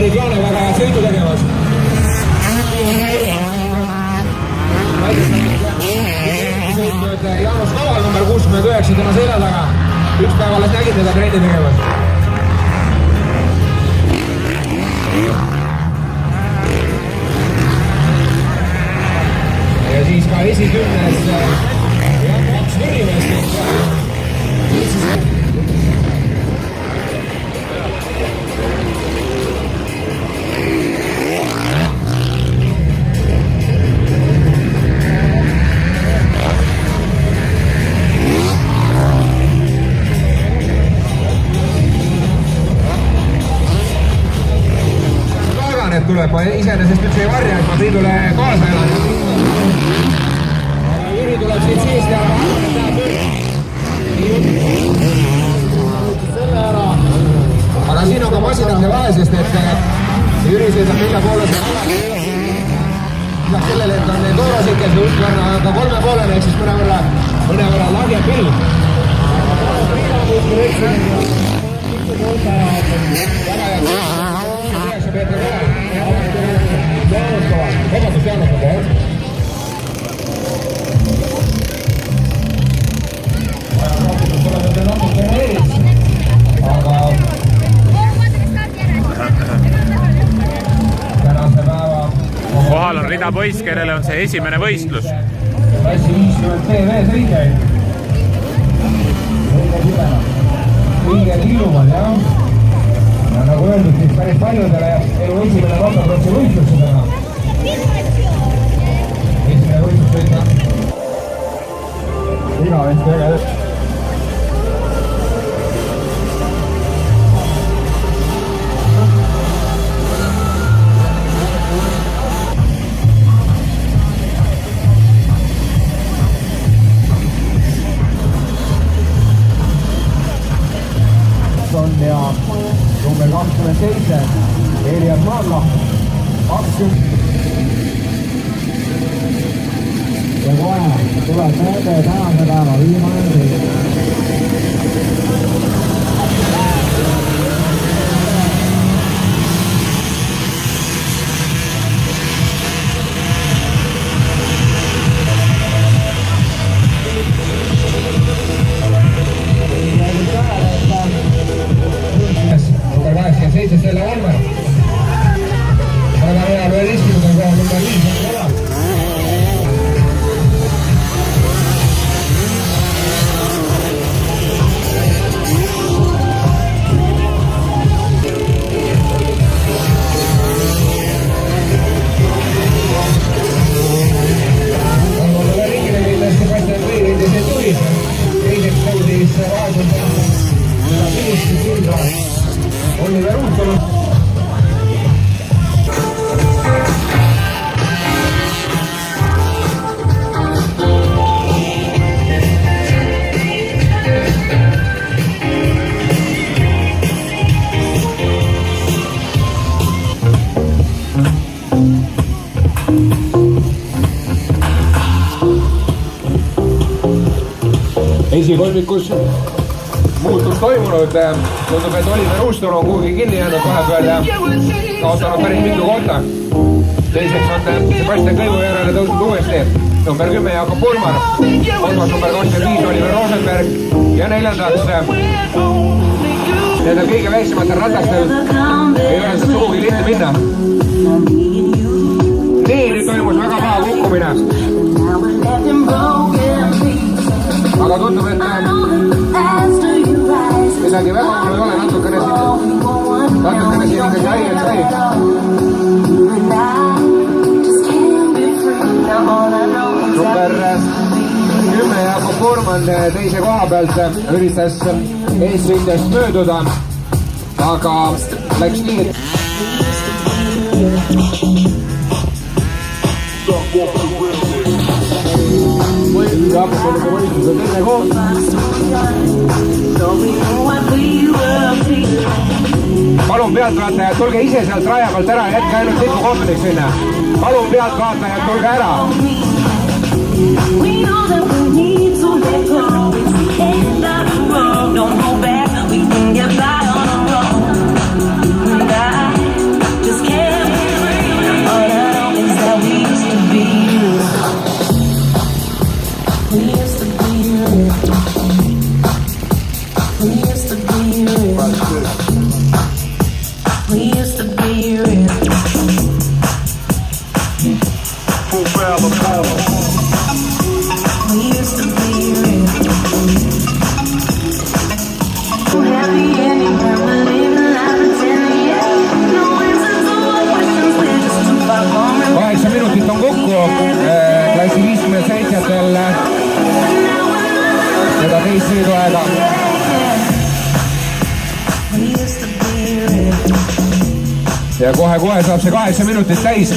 olid Jaane väga sõidu tegemas. Sõitnud Jaanus Kaval number 69 tema selja taga. Üks päev alles nägid teda trenni tegemas. Ja siis ka esikümnes kaks võrimest. Tuleb, iseenesest üldse ei varja, et ma Priidule kaasa elan. Aga Jüri tuleb siit siiski ja selle ära. Aga siin on ka masinate vahe, sest et Jüri sõidab 4 poole lisaks sellele, et on toorosikkel see uskvarna ka 3 poolene, ehk siis mõnevõrra lagja pill. Vabandust, Jaanus on kohe. Aga tänase päeva kohal on rida poiss, kellele on see esimene võistlus. Klassi 50 TV sõigeid. Õige liilumal, jah. Ja nagu öeldud, siis päris paljudele elu esimene motokrossi võistlus seda. Esimene võistlus võita. Igavesti väga tõst. Ja number 27 Elias Maadla 20 ja kohe tuleb nende tänase päeva viimane sõit. Selle Valmer. Väga hea 11. koha number 5 on kõlal. On mulle ringile kindlasti Sebastian Võirindis ei tuli. Teiseks tõusis Vaasunda ja Piisti Silva. Oliver Uusolu. Esikolmikus muutus toimunud, tundub, et Oliver Uustor on kuhugi kinni jäänud vahepeal ja kaotanud päris mitu kohta. Teiseks on Sebastian Kõivu järele tõusnud uuesti number 10 Jakob Purmar, kolmas number 25 Oliver Rosenberg ja neljandaks nendel kõige väiksematel ratastel ei ole seda sugugi lihtne minna. Nii, nüüd toimus väga paha kukkumine. Aga tundub, et midagi väga mul ei ole, natukene siin ikkagi haiget sai. Number 10 Jakob Purman teise koha pealt üritas eesrindest mööduda, aga läks nii, et võistluse teine koht. Palun pealtvaatajad, tulge ise sealt raja pealt ära, jätke ainult lipukohtuniks sinna. Palun pealtvaatajad, tulge ära. ja kohe-kohe saab see 8 minutit täis.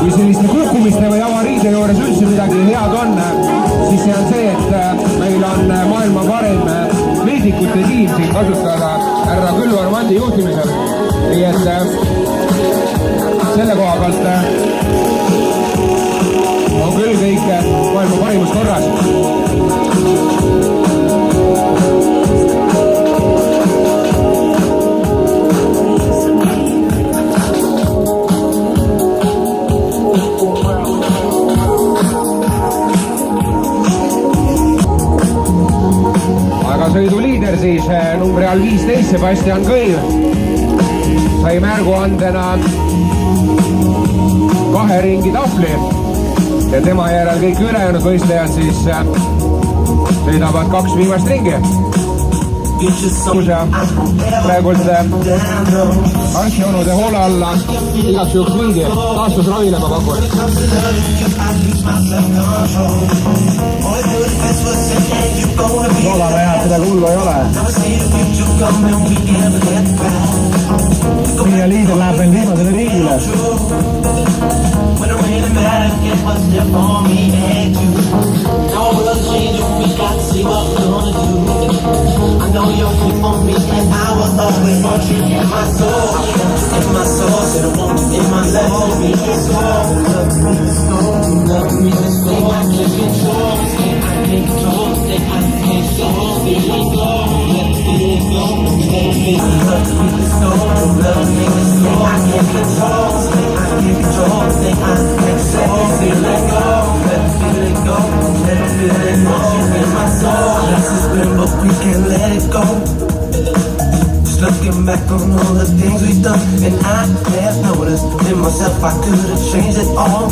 Kui selliste kukkumiste või avariide juures üldse midagi head on, siis see on see, et meil on maailma parim meedikute tiim siin kasutada härra Külvar Mandi juhtimisel. Nii et selle koha pealt on küll kõik maailma parimus korras. Sõiduliider siis numbri all 15 Sebastian Kõiv sai märguandena 2 ringi tahvli ja tema järel kõik ülejäänud võistlejad siis sõidavad 2 viimast ringi. Praegult arstionude hoole alla igaks juhuks mingi taastusravile ma pakun. Loodame jah, seda kullu ei ole. Meie liider läheb meil viimasele riigile. I know you're here for me, and I will always want you in my soul. In my soul, said I want you in my life. Love me, let's go. Love me, let's go. Love me, let's go. I can't control, say I can't control, say I can't control. Let it go, let it go, let it go. Love me, let's go. Love me, let's go. I can't control, say I can't control, say I can't control. Let it go, let it go, let it go. In my soul, this is good, but we can't let it go. Just looking back on all the things we've done, and I have noticed in myself I could have changed it all.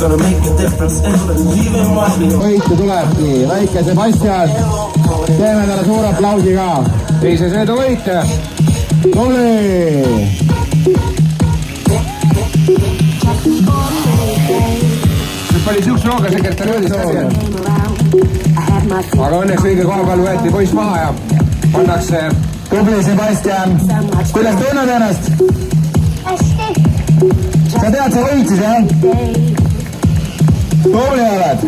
Gonna make a difference and believe in what we do. Võitu tulebki, väike Sebastian, teeme talle suure aplausi ka. Teise sõidu võite. Tuli! Nüüd oli siukse looga sekretäriöödist asi. Aga õnneks õige koha peal võeti poiss maha ja pannakse. Tubli Sebastian, kuidas tunned ennast? Sa tead, sa võitsid, jah? Tubli oled.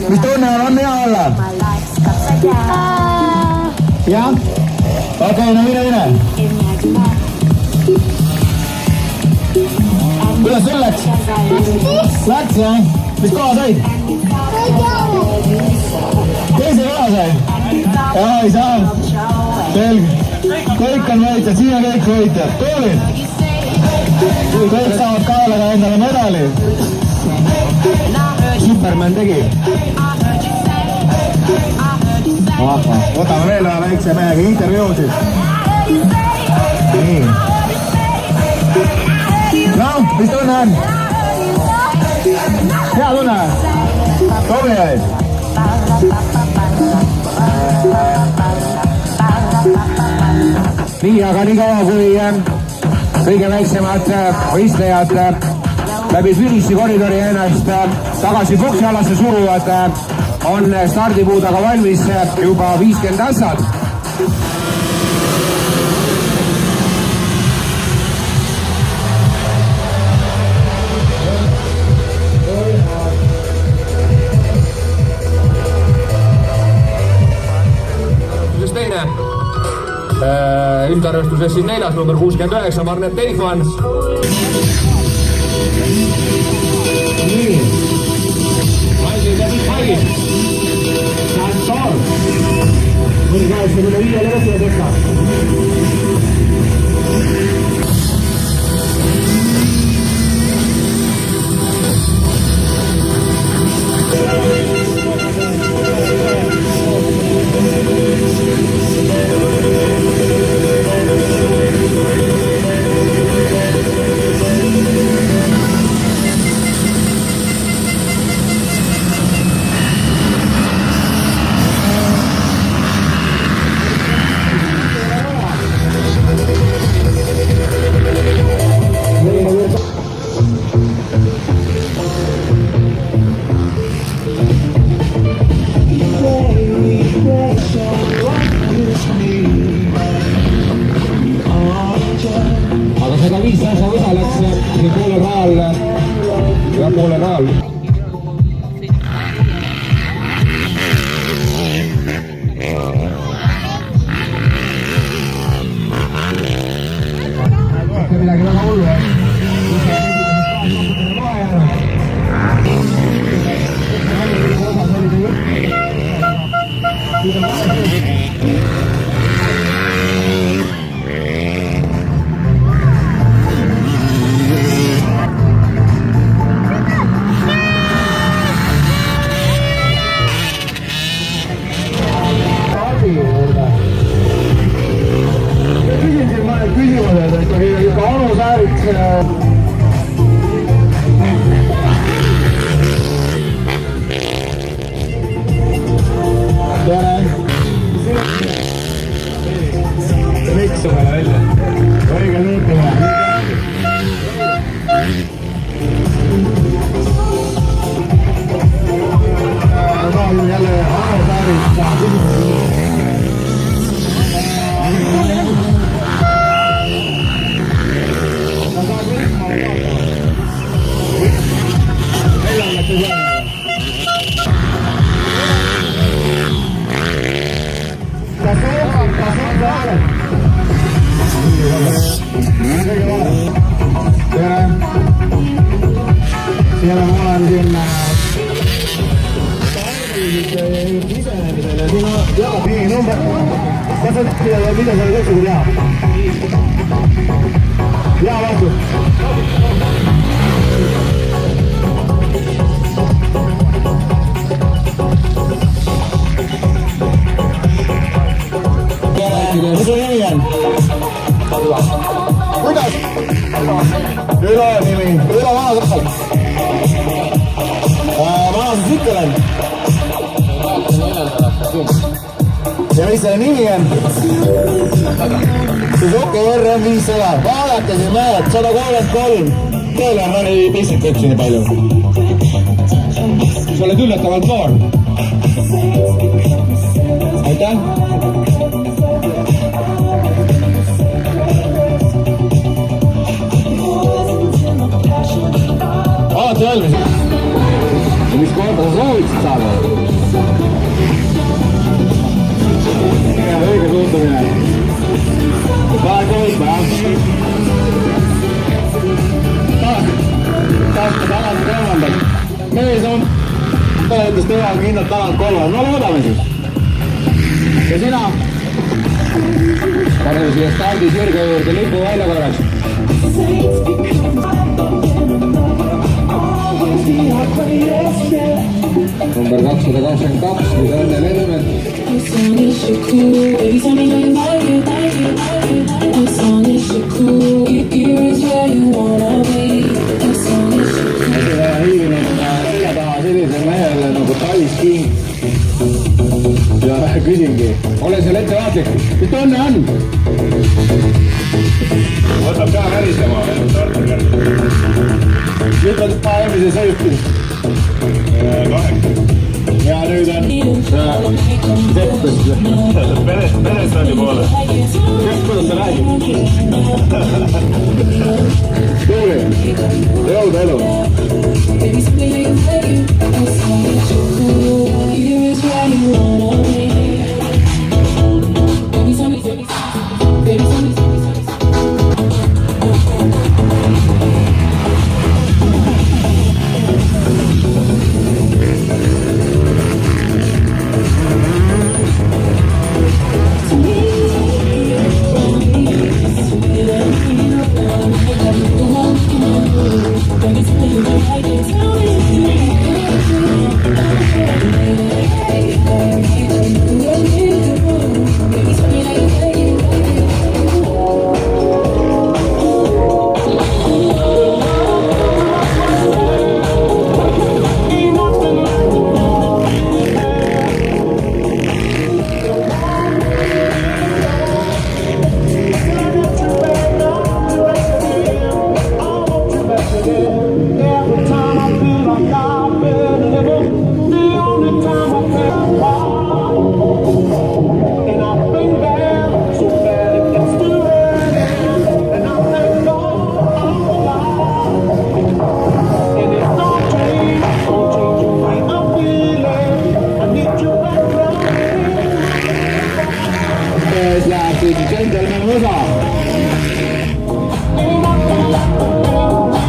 Mis tunne on hea olla? Jah? Okei, no mine. Kuidas sul läks? Läks, jah? Mis koha said? Teise koha sai? Jah, ei saa. Selge. Kõik on võitjad, siin on kõik võitjad. Tuulid! Kõik saavad kaelaga endale medali. Superman tegi. Võtame veel ühe väikse mehega intervjuusid. Nii. No, mis tunne on? Hea tunne? Tubli olid? Nii, aga nii kaua kui kõige väiksemad võistlejad läbi finiši koridori ennast tagasi boksialasse suruvad, on stardipuu taga valmis juba 50 ässad. Teine üldarvestuses siis 4. number 69 Marnet Teifmann. Nii. Maigi ja Maigi. Santor. Mõni 85 lõpule tekka. miks sa peale välja? õige liikumine. Jälle aersaarid siellä ma olen sinna sisenemisele, siin on nii number, kas sa mida selle tõksuga teha? Hea vastus. Mis su nimi on? Kuidas? Ülo nimi, Ülo Vanasõppel. Vanasõppel Sikelen. Ja mis selle nimi on? Suzuki RM500. Vaadake siin mäed, 133. Teil on mõni pistik üks nii palju. Sa oled üllatavalt noor. Aitäh! Alati valmis. Ja mis korda sa sooviksid saada? Õige suhtumine. Vahe hoidma, jah? Tahaks alati kolmandat. Mees on, ta ütles teha kindlalt alati kolmandat. No loodame siis. Ja sina? Paneme siia stardi sirge juurde lipu välja korraks. Number 222, mis Õnne Lennet. Hiilinud selja taha sellisel mehele nagu Talis King. Ja küsingi, ole seal ettevaatlik, mis tunne on? Võtab ka värisema, nüüd on eelmise sõjuti. 8. Ja nüüd on seppes. Perestrandi poole. Kuidas sa räägid? Tuuli, jõuda elu.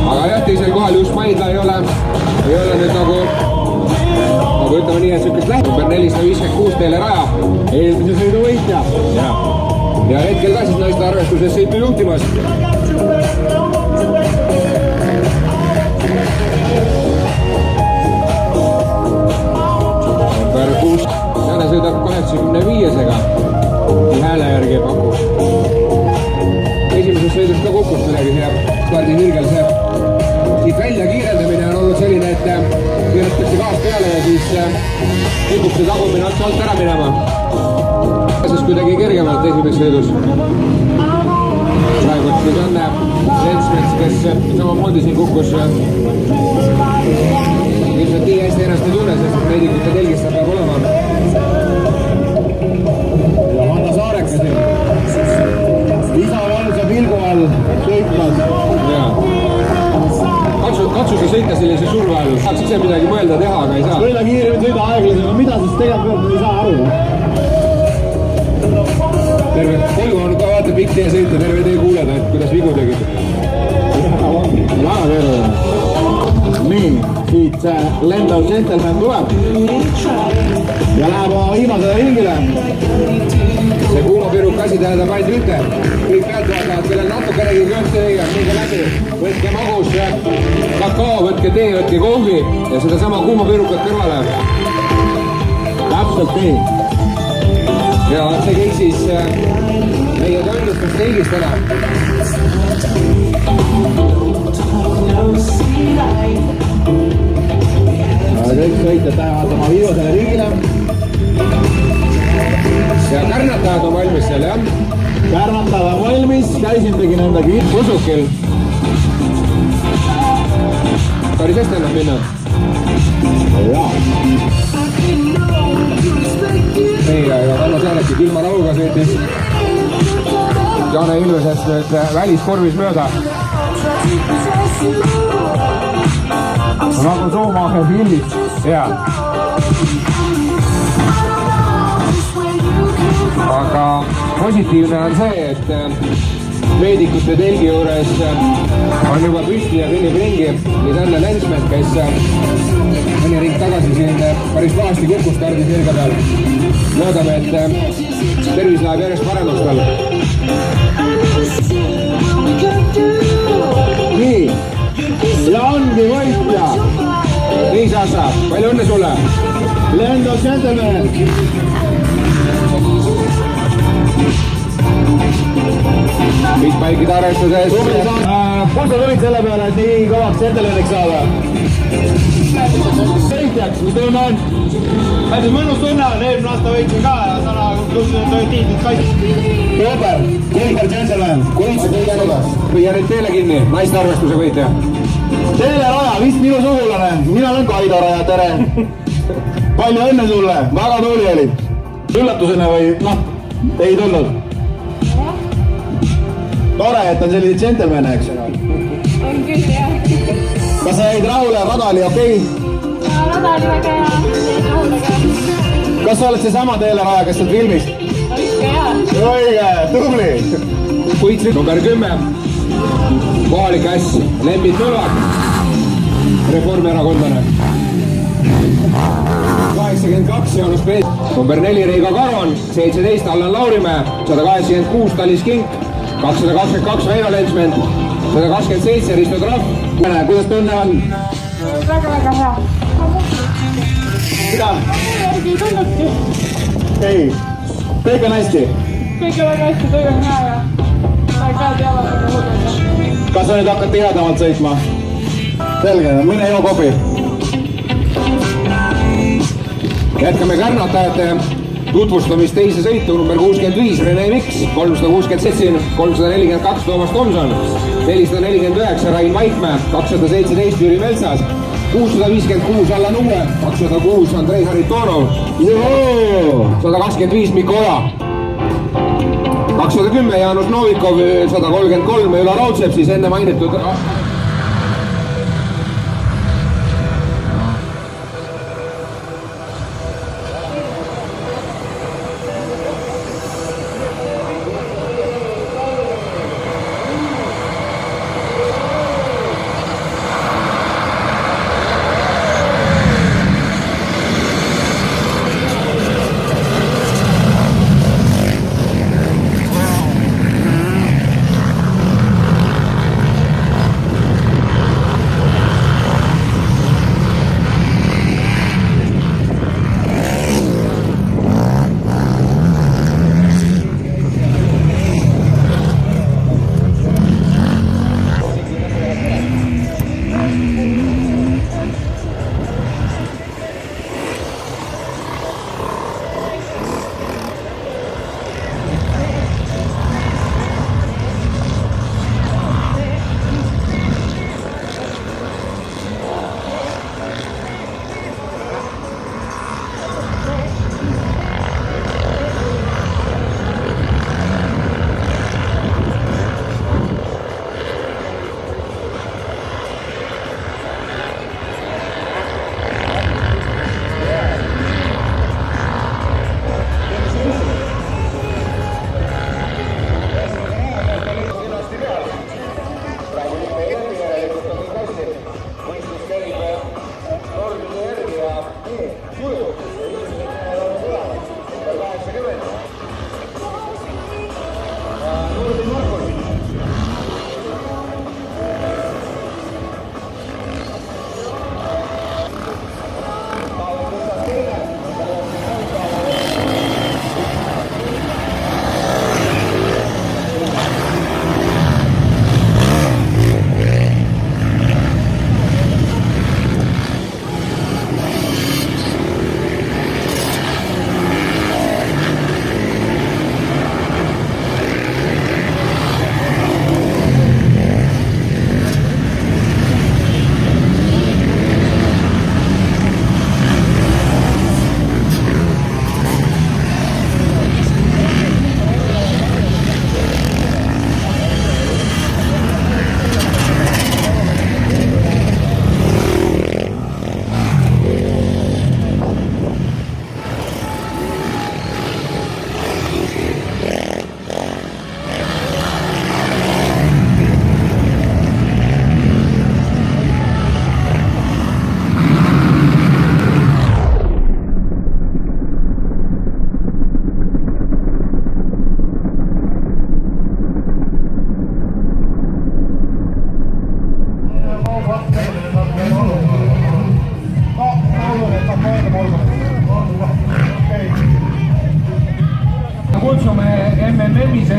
Aga jah, teisel kohal just Maidla ei ole nüüd nagu ütleme nii, et sükest lähe. Number 456 teile raja, eelmise sõidu võitja. Ja hetkel ka siis naiste arvestuses sõitu juhtimas. Number 6, täna sõidab 85-sega, nii hääle järgi ei paku. Esimeses sõidus ka kukkus midagi siia stardisirgel see siit välja kiirendamine on olnud selline, et keeratakse gaas peale ja siis kipub see tagumine otsa alt ära minema. Siis kuidagi kergemalt esimeses sõidus. Praegu siis on Lensmets, kes samamoodi siin kukkus. Ilmselt nii hästi ennast ei tunne, sest meedikute telgis ta peab olema. Ja Hanna Saareka siin. Isa valsa pilgu all sõitmas. Katsu sa sõita sellise surve all. Saaks ise midagi mõelda teha, aga ei saa. Sõida kiiremini, sõida aeglasema. Mida siis tegelikult ei saa aru? Terve koju on ka vaata pikk tee sõita, terve tee kuuleda, et kuidas vigu tegid. Väga terve. Nii, siit see lendav gentleman tuleb. Ja läheb oma viimasele ringile. See kuumapiruk asi tähendab ainult ühte. Kõik pealtvaatajad, kellel natukenegi kööste ei on, minge läbi. Võtke magus kakao, võtke tee, võtke kohvi ja sedasama kuumapirukat kõrvale. Täpselt nii. Ja see kõik siis meie toimlustus teigist täna. Kõik sõitjad lähevad oma viimasele ringile. Ja kärnatajad on valmis seal, jah? Kärnatajad on valmis, käisin tegin enda Usukil. Päris hästi ennast minna. Jaa. Nii, ja Hanno Saareki külma rahuga sõitis Jaane Ilvesest nüüd väliskorvis mööda. Nagu Soomacher filmis. Jaa. Aga positiivne on see, et meedikute telgi juures on juba püsti ja kõnnib ringi Lisanne Lensmet, kes mõni ring tagasi siin päris pahasti kukkus stardisirga peal. Loodame, et tervis läheb järjest paremaks tal. Nii, ja ongi võitja. Nii, Sasa, palju õnne sulle! Lendo Gentleman. Pitpaikide arvestuses. Kus sa tulid selle peale, et nii kõvaks Gentlemaniks saada? Võitjaks, mis tunne on? Hästi mõnus tunne on, eelmine aasta võitsin ka ja täna tiitlit kaitsin. Super, Gentleman. Ja nüüd teele kinni, naiste arvestuse võitja. Teele Raja, vist minu sugulane. Mina olen Kaido Raja, tere. Palju õnne sulle, väga tubli olid. Üllatusena või ei tulnud? Tore, et on sellised džentelmene, eks ole. On küll, jah. Kas sa jäid rahule, rada oli okei? Rada oli väga hea, rahule ka. Kas sa oled seesama Teele Raja, kes on filmis? Ikka hea. Õige, tubli. Kuitslik number 10. Kohalik äss, Lembit Nõlvak. Reformierakondlane. 82 Jaanus Peet. Number 4 Reigo Karon. 17 Allan Laurimäe. 186 Talis Kink. 222 Väino Lensment. 127 Risto Trahv. Kuidas tunne on? Väga hea. Mida? Ei tunnudki. Ei, kõik on hästi. Kõik on väga hästi, töö on hea ja käed jalad väga huvitav. Kas sa nüüd hakkad tihedamalt sõitma? Selge, mine joo kobi. Jätkame kärnatajate tutvustamist teise sõitu. Number 65 Rene Miks. 367 342 Toomas Tomson. 449 Rain Vaikmäe. 217 Jüri Melsas. 656 Allan Uue. 206 Andrei Haritonov. 125 Mikko Oja. 210 Jaanus Novikov. 133 Ülo Raudsepp, siis enne mainitud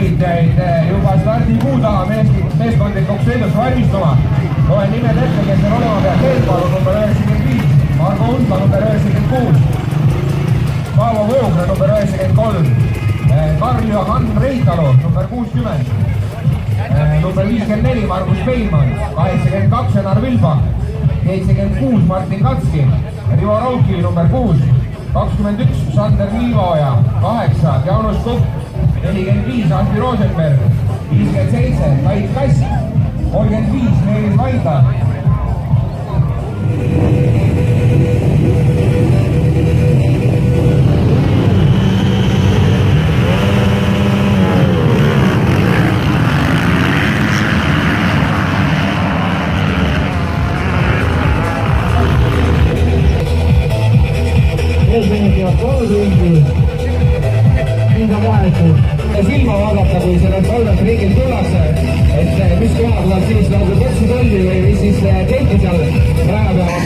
sõitjaid juba stardipuu taha meeskondlikuks sõidus valmistuma. Loen nimed ette, kes on olema peal. Keelpalu number 95, Margo Undla number 96, Paavo Võugra number 93, Karl-Johan Reitalu number 60, number 54 Margus Feilmann, 82 Janar Vilbak, 76 Martin Katski, Rivo Raukili number 6, 21 Sander Liivaoja, 8 Jaanus Kukk, 45 Andi Rosenberg, 57 Tait Kass, 35 Meelis Vaidla. Silma vaadata, kui sellest valdas riigil tullakse, et mis kohad nad siis nagu võtsid oldi või mis siis tehti seal raja peal.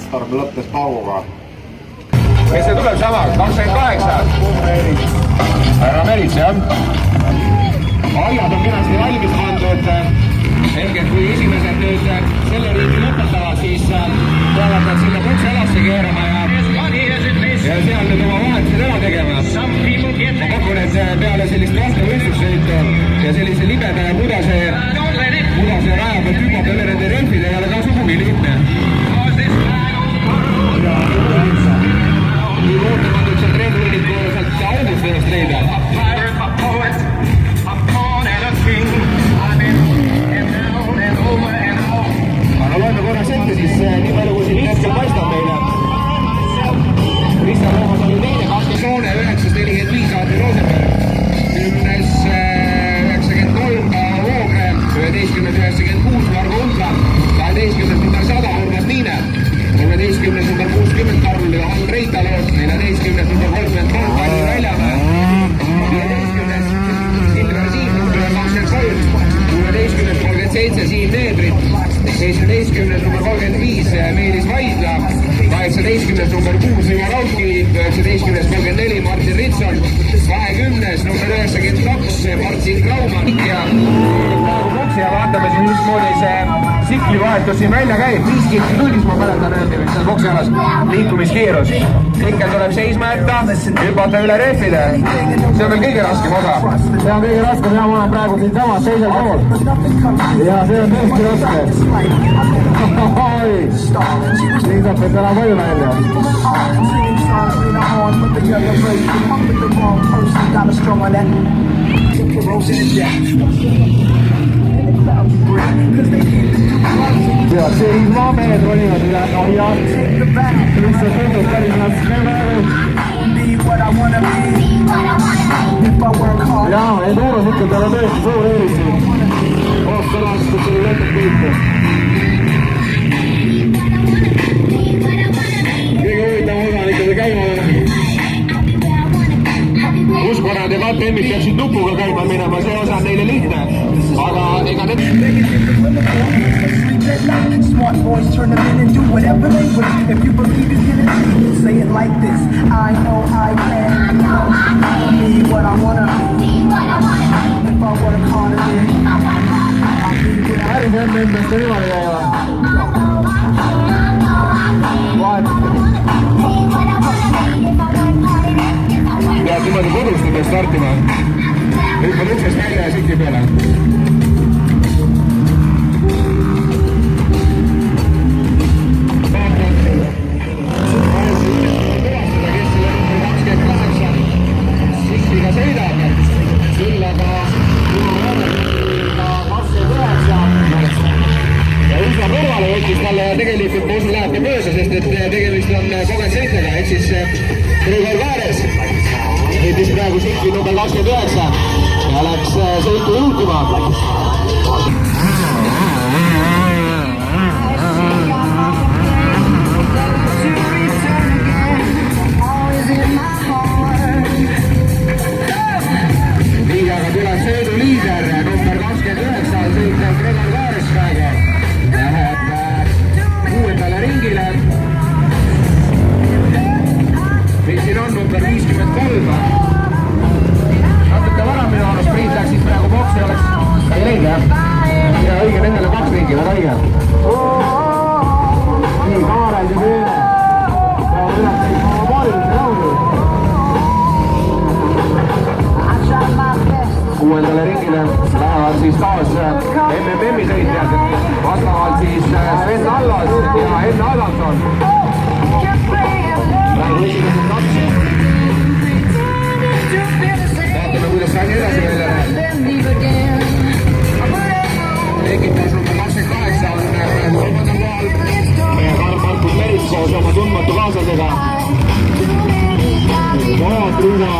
Starb lõppes pauga. Kes see tuleb sama? 28. Härra Merits, jah? Aiad on kenasti valmis pandud. Selge, kui esimesed nüüd selle riigi lõpetavad, siis peavad nad sinna puksalasse keerama ja seal nüüd oma vahetused ära tegema. Ma pakun, et peale sellist vastvõistlussõitu ja sellise libeda ja mudase raja pealt hüppab üle nende rehvide ei ole ka sugugi lihtne. Nii ootamatult seal treenuliku sealt august ennast leida. Aga loeme korraks ette siis nii palju, kui siin hetkel paistab meile. Kristjan Roomas oli teine, 2 Soone, 9.45 Andi Rosenberg, 10.93 Paavo Voogre, 11.96 Margo Undla, 12. number 100 Urmas Niine, 13. number 60 Karl-Johan Reitalu, 14. number 33 Kalli Väljamäe, 15. Silver Siim number 23, 16. 37 Siim Needrit, 17. number 35 Meelis Vaidla, 18. number 6 Rivo Raukili, 19. 34 Martin Ritson, 20. number 92 Martin Klaumann ja praegu puksi ja vaatame siis mismoodi see siklivahetus siin välja käib. 5 km tunnis ma mäletan öeldi seal puksialas liikumiskiirus. Ikkel tuleb seisma jätta, hüpata üle rehvide. See on veel kõige raskem osa. See on kõige raskem ja ma olen praegu siin samas teisel pool. Ja see on tõesti raske. Siin saab veel täna palju välja. Ja see ilmamehed ronivad üle aiad, mis see tundub päris raske praegu. Jaa, Enduros ütleb, tal on tõesti suur eelis. Aastalast, et selle lõpeb kõike. Kõige huvitav osa on ikka see käima. Uskonad ja KTM-id peaksid nupuga käima minema, see osa on neile lihtne. Aga ega need... Smart boys turn them in and do whatever they wish. If you believe it's gonna be, say it like this. I know I can be what I wanna. If I work hard at it, I'll be what I päris enne endast niimoodi käiva. pead niimoodi kodustades startima. hüppad uksest välja ja siki peale. ja tegelikult ma usun läheb ka möösa, sest et tegemist on 37-ga ehk siis Gregor Kaares võitis praegu sikki number 29 ja läks sõitu juhtima. nii, aga tuleb sõiduliider number 29 sõitlev Gregor Kaares praegu. Läheb uuendale ringile. Meil siin on number 53. Natuke vara minu arust Priit läks siis praegu boksi, oleks ei leida, jah? Ja õige, nendele 2 ringi, väga õige. Nii, Kaares ja Pööne. Ja üles siis oma paarilise jaudu. Uuendale ringile lähevad siis taas MMM-i sõitjad, vastavalt siis Sven Allas ja Enn Adamson. Praegu esimesed 2. Vaatame, kuidas see edasi välja läheb. Ekipas number 28 on praegu 3. kohal. Meie Markus Merits koos oma tundmatu kaaslasega. Triina on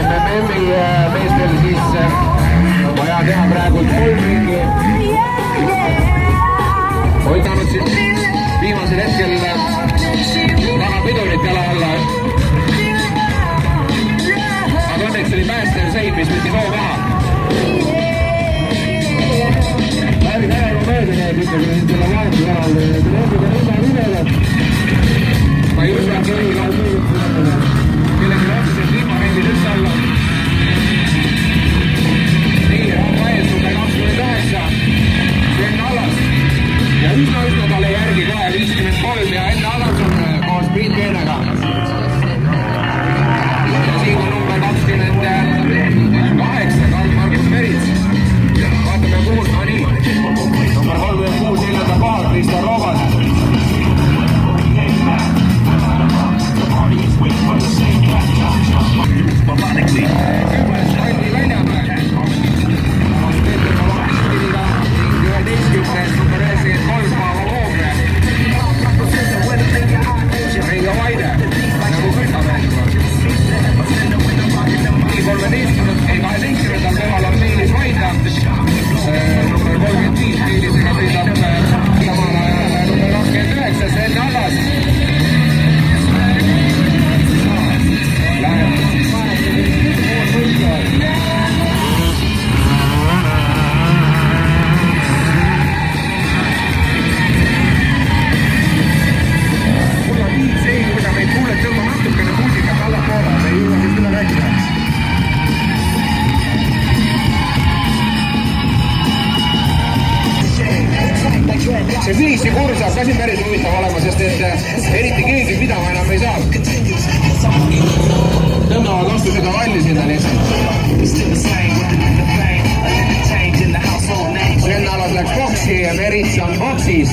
MMM-i meestel siis vaja teha praegu 3 ringi. Hoidanud siin viimasel hetkel taga pidurit jala alla. Aga õnneks oli päästev seib, mis võttis hoo maha. Läbi tähega mööda käib ikkagi selle vahetu järel. Tulebiga rüda nimele. Ma ei usu, et õige on kellegi otseselt ilmarendi üldse alla. Nii, rahva ees number 29. Sven Allas. Ja üsna talle järgi kohe 53 ja Enn Adamson koos Priit Peenega. Ja siin on number 28, Karl Markus Merits. Vaatame kuhu, no nii. Number 36, 4. kohal, Kristjan Roobas. See Viisi kurv saab ka siin päris huvitav olema, sest et eriti keegi pidama enam ei saa. Tõmbavad vastu seda valli sinna lihtsalt. Sven Allas läks boksi ja Merits on boksis.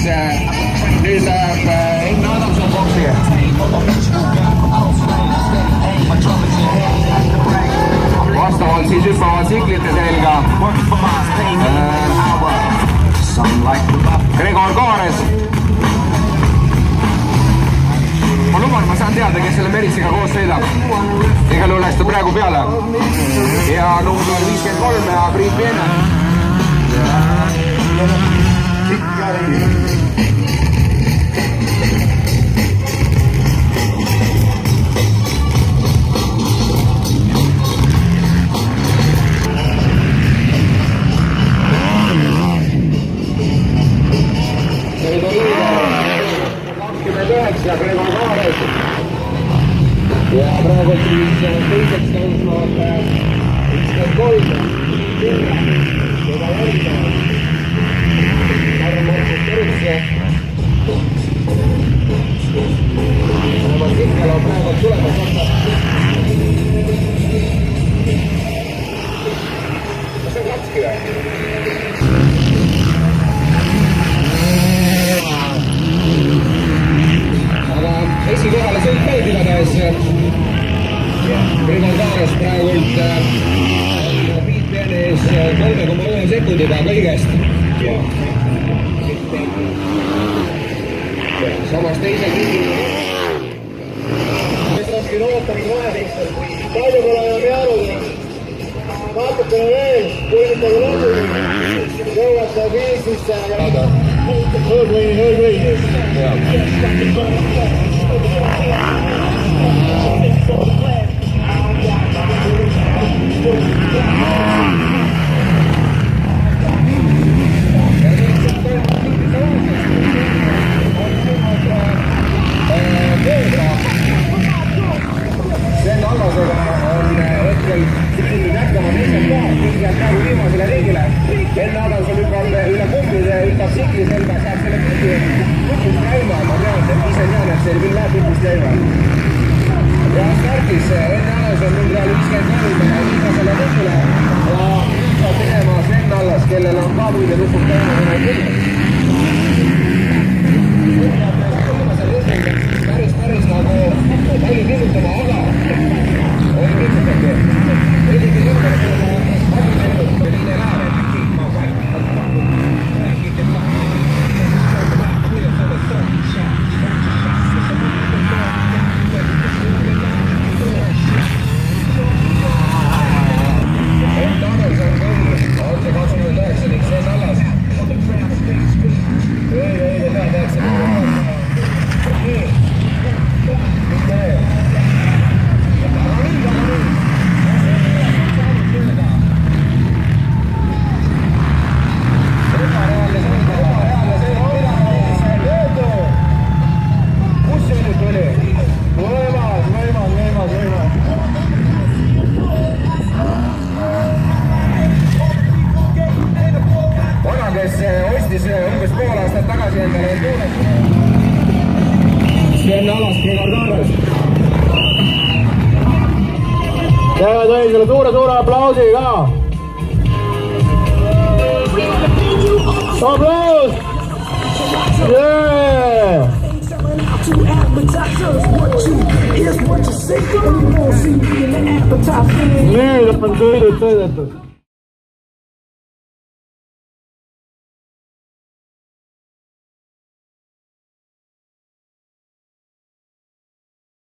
Nüüd läheb Enn Adamson boksi. Vastavalt siis hüppavad tsiklite selga Gregor Kaares. Ma luban, ma saan teada, kes selle Meritsiga koos sõidab. Igal juhul läks ta praegu peale. Ja number 53 ja Priit Peene. Ja Gregor ja praegu siis teiseks tõusvad 53 keda järgnevad Markus Terutse. Sikkel on praegu tulemas otsa. Kas see on Katski või? Aga esikohale sõit käib igatahes. Prigon Kaares praegult Priit Peene ees 3,1 sekundiga kõigest. Samas teisel ringil Raskil ootamise vahepistel. Palju pole enam jäänud. Natukene veel, kuulitagi lõpuni. Jõuate Viisisse ja hõõgvõini. Sven Allasega on hetkel tükkinud jätkama teisel kohal, kõigepealt praegu viimasele ringile. Enne Adams on üle punktide, ütleb Sikli selga, saab selle punkti lõpust käima. Ma tean, et ise tean, et see küll läheb lõpust käima. Ja startis enne Adams on number 53 viimasele ringile ja saab tegema Sven Allas, kellel on ka muide lõpust käima küll. Päris nagu palju pingutama, aga oli pingutagi. Eriti pingutama Liine Laare. On see 29 ning Sven Allas. Ei, tehakse. Vana, kes ostis umbes pool aastat tagasi endale tuulet. Sven Allas, Prigon Kaares. Teeme tõi selle suure aplausi ka. Aplaus! Yeah! Nüüd on sõidud sõidetud.